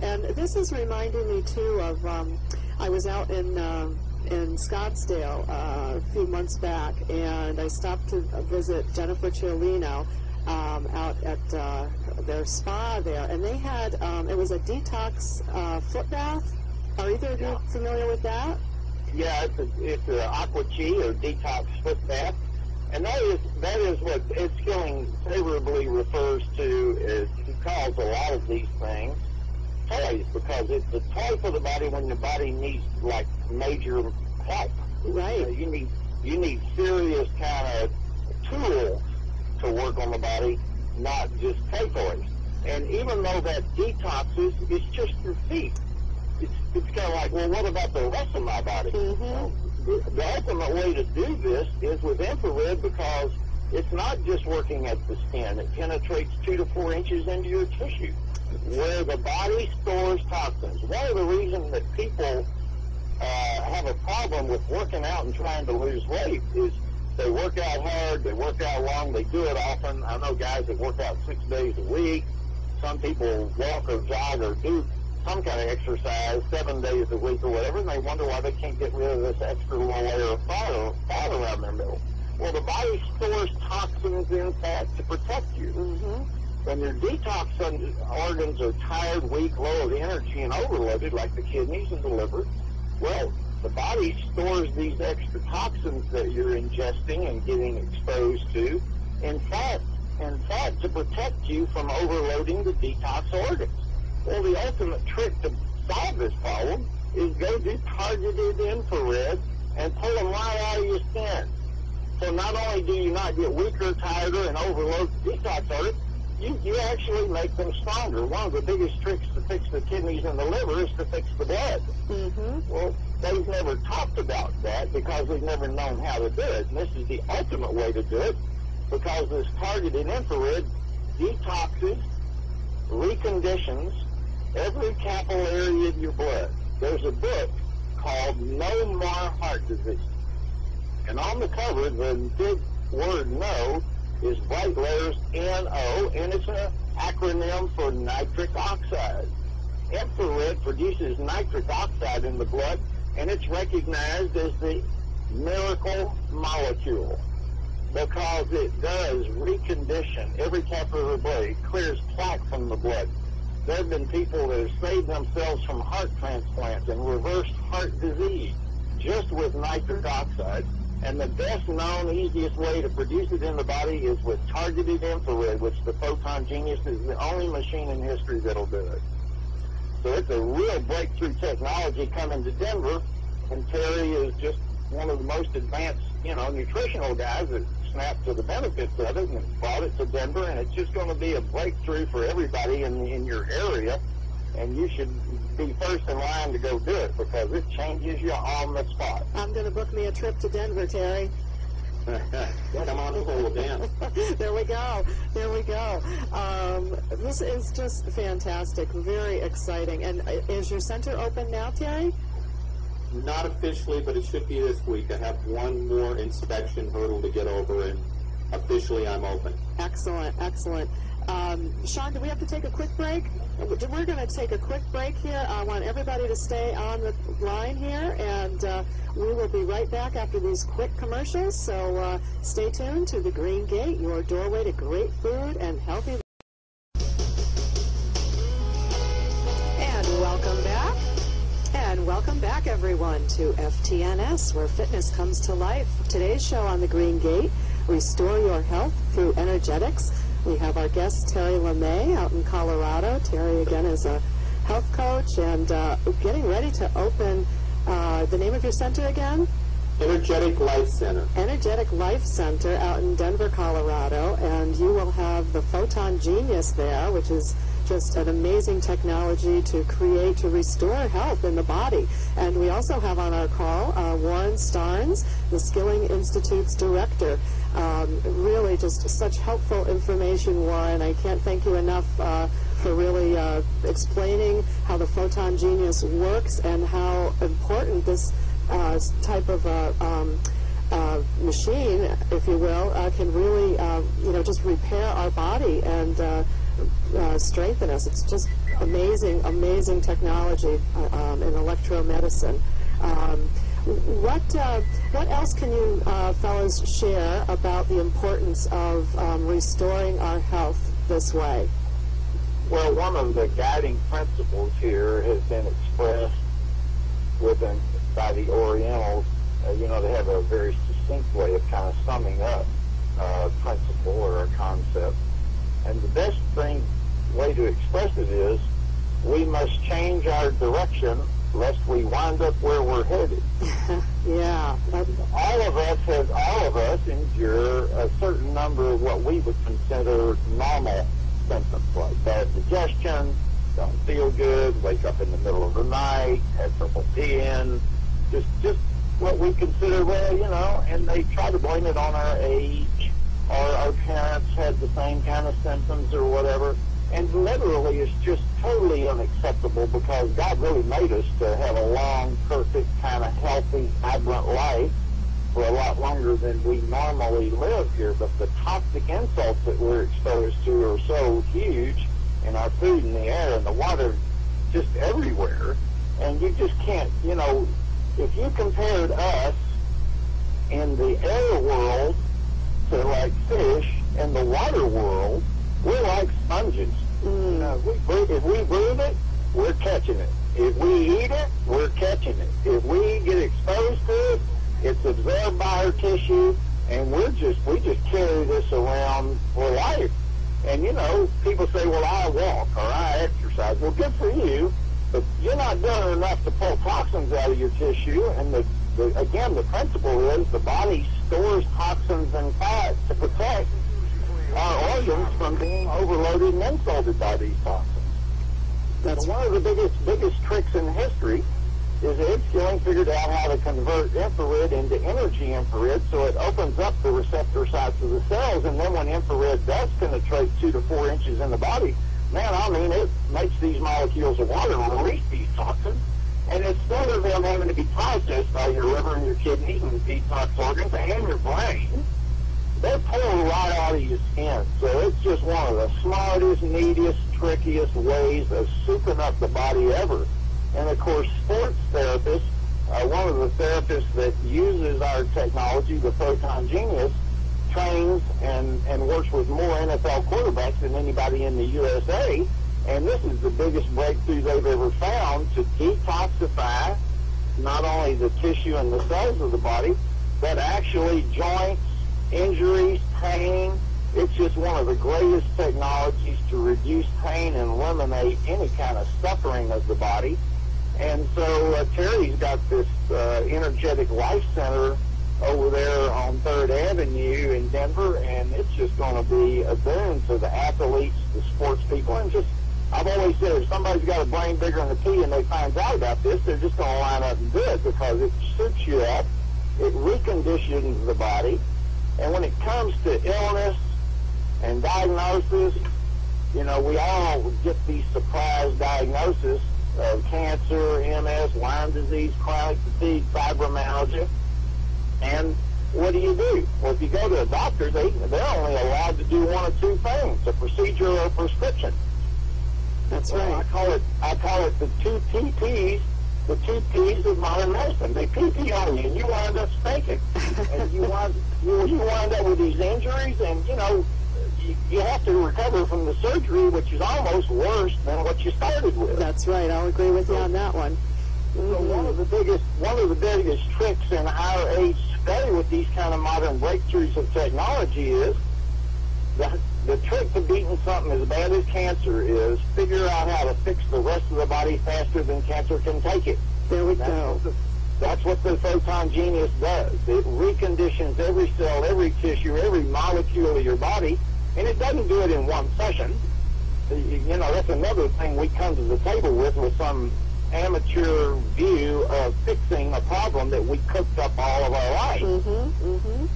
And this is reminding me too of I was out in Scottsdale a few months back, and I stopped to visit Jennifer Ciolino out at their spa there, and they had it was a detox foot bath. Are either of you familiar with that? Yeah, it's an aqua chi or detox foot bath, and that is what Ed Skilling favorably refers to as, he calls a lot of these things toys, because it's a toy for the body when the body needs like major help. Right. You need serious kind of tools to work on the body, not just play toys. And even though that detoxes, it's just your feet. It's kind of like, well, what about the rest of my body? The ultimate way to do this is with infrared, because it's not just working at the skin. It penetrates 2 to 4 inches into your tissue, where the body stores toxins. One of the reasons that people have a problem with working out and trying to lose weight is they work out hard, they work out long, they do it often. I know guys that work out 6 days a week. Some people walk or jog or do some kind of exercise 7 days a week or whatever, and they wonder why they can't get rid of this extra little layer of fat around their middle. Well, the body stores toxins in fat to protect you. When your detox organs are tired, weak, low of energy, and overloaded, like the kidneys and the liver, well, the body stores these extra toxins that you're ingesting and getting exposed to in fat to protect you from overloading the detox organs. Well, the ultimate trick to solve this problem is go do targeted infrared and pull them right out of your skin. So not only do you not get weaker, tireder, and overload the detox organs, you actually make them stronger. One of the biggest tricks to fix the kidneys and the liver is to fix the blood. Well, they've never talked about that because they've never known how to do it. And this is the ultimate way to do it, because this targeted infrared detoxes, reconditions every capillary of your blood. There's a book called No More Heart Disease. And on the cover, the big word no is bright letters N-O, and it's an acronym for nitric oxide. Infrared produces nitric oxide in the blood, and it's recognized as the miracle molecule because it does recondition every capillary blood. It clears plaque from the blood. There have been people that have saved themselves from heart transplants and reversed heart disease just with nitric oxide. And the best known, easiest way to produce it in the body is with targeted infrared, which the Photon Genius is the only machine in history that'll do it. So it's a real breakthrough technology coming to Denver, and Terry is just one of the most advanced, nutritional guys that snapped to the benefits of it and brought it to Denver, and it's just going to be a breakthrough for everybody in your area, and you should be first in line to go do it because it changes you on the spot. I'm going to book me a trip to Denver, Terry. Come on hold, Dan. There we go. There we go. This is just fantastic. Very exciting. And is your center open now, Terry? Not officially, but it should be this week. I have one more inspection hurdle to get over, and officially I'm open. Excellent, excellent. Sean, do we have to take a quick break? We're going to take a quick break here. I want everybody to stay on the line here, and we will be right back after these quick commercials. So stay tuned to The Green Gate, your doorway to great food and healthy. And welcome back. And welcome back, everyone, to FTNS, where fitness comes to life. Today's show on The Green Gate, Restore Your Health Through Energetics. We have our guest, Terry Lemay, out in Colorado. Terry, again, is a health coach and getting ready to open the name of your center again? Energetic Life Center. Energetic Life Center out in Denver, Colorado. And you will have the Photon Genius there, which is just an amazing technology to restore health in the body. And we also have on our call Warren Starnes, the Skilling Institute's director. Really just such helpful information, Warren. I can't thank you enough for really explaining how the Photon Genius works and how important this type of machine, if you will, can really, just repair our body and strengthen us. It's just amazing technology in electromedicine. What else can you fellows share about the importance of restoring our health this way? Well, one of the guiding principles here has been expressed by the Orientals. They have a very succinct way of kind of summing up a principle or a concept. And the best way to express it is, we must change our direction lest we wind up where we're headed. Yeah. All of us endure a certain number of what we would consider normal symptoms, like bad digestion, don't feel good, wake up in the middle of the night, have trouble peeing, just what we consider, and they try to blame it on our age, or our parents had the same kind of symptoms or whatever. And literally, it's just totally unacceptable, because God really made us to have a long, perfect, kind of healthy, vibrant life for a lot longer than we normally live here. But the toxic insults that we're exposed to are so huge in our food and the air and the water, just everywhere. And you just can't, if you compared us in the air world to like fish in the water world, we're like sponges. If we breathe it, we're catching it. If we eat it, we're catching it. If we get exposed to it, it's absorbed by our tissue, and we just carry this around for life. And people say, well, I walk or I exercise. Well, good for you, but you're not doing enough to pull toxins out of your tissue. And again, the principle is the body stores toxins and fat to protect our organs from being overloaded and insulted by these toxins. So one of the biggest tricks in history is Ed Skilling figured out how to convert infrared into energy infrared, so it opens up the receptor sites of the cells, and then when infrared does penetrate 2 to 4 inches in the body, it makes these molecules of water release these toxins, and instead of them having to be processed by your liver and your kidneys and detox organs and your brain, they're pulled right out of your skin. So it's just one of the smartest, neatest, trickiest ways of souping up the body ever. And of course, sports therapists, one of the therapists that uses our technology, the Photon Genius, trains and works with more NFL quarterbacks than anybody in the USA. And this is the biggest breakthrough they've ever found to detoxify not only the tissue and the cells of the body, but actually joints, injuries, pain. It's just one of the greatest technologies to reduce pain and eliminate any kind of suffering of the body. And so Terry's got this energetic life center over there on 3rd Avenue in Denver, and it's just going to be a boon to the athletes, the sports people, and just, I've always said, if somebody's got a brain bigger than a pea and they find out about this, they're just going to line up and do it, because it suits you up, it reconditions the body. And when it comes to illness and diagnosis, we all get these surprise diagnoses of cancer, MS, Lyme disease, chronic fatigue, fibromyalgia. And what do? Well, if you go to a doctor, they're only allowed to do one of two things: a procedure or a prescription. That's right. I call it the two PPs. The two P's of modern medicine. They PP on you, and you wind up stinking. And you wind up with these injuries, and you have to recover from the surgery, which is almost worse than what you started with. That's right. I'll agree with you on that one. Mm-hmm. So one of the biggest tricks in our age today with these kind of modern breakthroughs of technology is the trick to beating something as bad as cancer is figure out how to fix the rest of the body faster than cancer can take it. There we go. That's what the Photon Genius does. It reconditions every cell, every tissue, every molecule of your body, and it doesn't do it in one session. That's another thing we come to the table with some amateur view of fixing a problem that we cooked up all of our life. Mm-hmm, mm-hmm.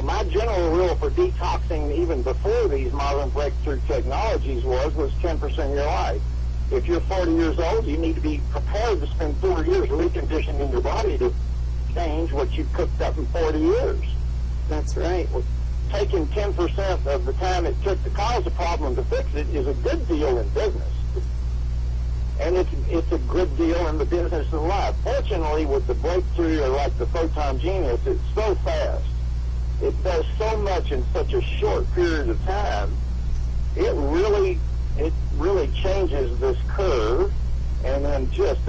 My general rule for detoxing even before these modern breakthrough technologies was 10% of your life. If you're 40 years old, you need to be prepared to spend 4 years reconditioning your body to change what you cooked up in 40 years. That's right. Well, taking 10% of the time it took to cause a problem to fix it is a good deal in business. It's and it's a good deal in the business of life. Fortunately, with the breakthrough like the Photon Genius, it's so fast. It does so much in such a short period of time. It really changes this curve, and then just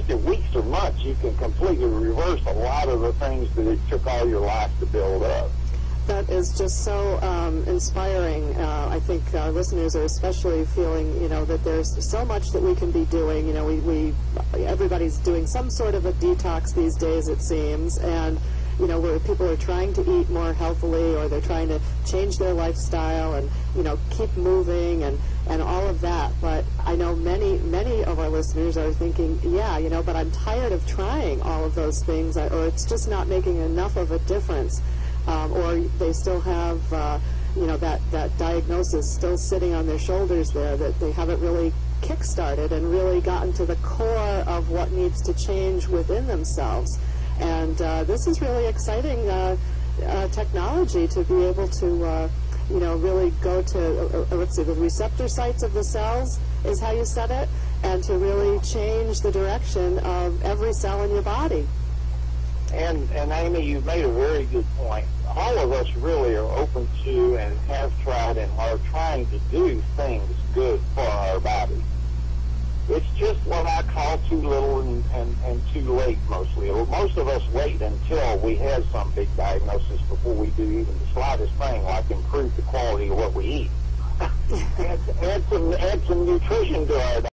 in weeks or months, you can completely reverse a lot of the things that it took all your life to build up. That is just so inspiring. I think our listeners are especially feeling, that there's so much that we can be doing. Everybody's doing some sort of a detox these days, it seems, and where people are trying to eat more healthily, or they're trying to change their lifestyle and keep moving and all of that. But I know many of our listeners are thinking, but I'm tired of trying all of those things, or it's just not making enough of a difference. Or they still have, that diagnosis still sitting on their shoulders there, that they haven't really kick-started and really gotten to the core of what needs to change within themselves. And this is really exciting technology to be able to, really go to, let's see, the receptor sites of the cells is how you said it, and to really change the direction of every cell in your body. And Amie, you've made a very good point. All of us really are open to and have tried and are trying to do things good for our body. It's just what I call too little and too late mostly. Most of us wait until we have some big diagnosis before we do even the slightest thing like improve the quality of what we eat. add some nutrition to our diet.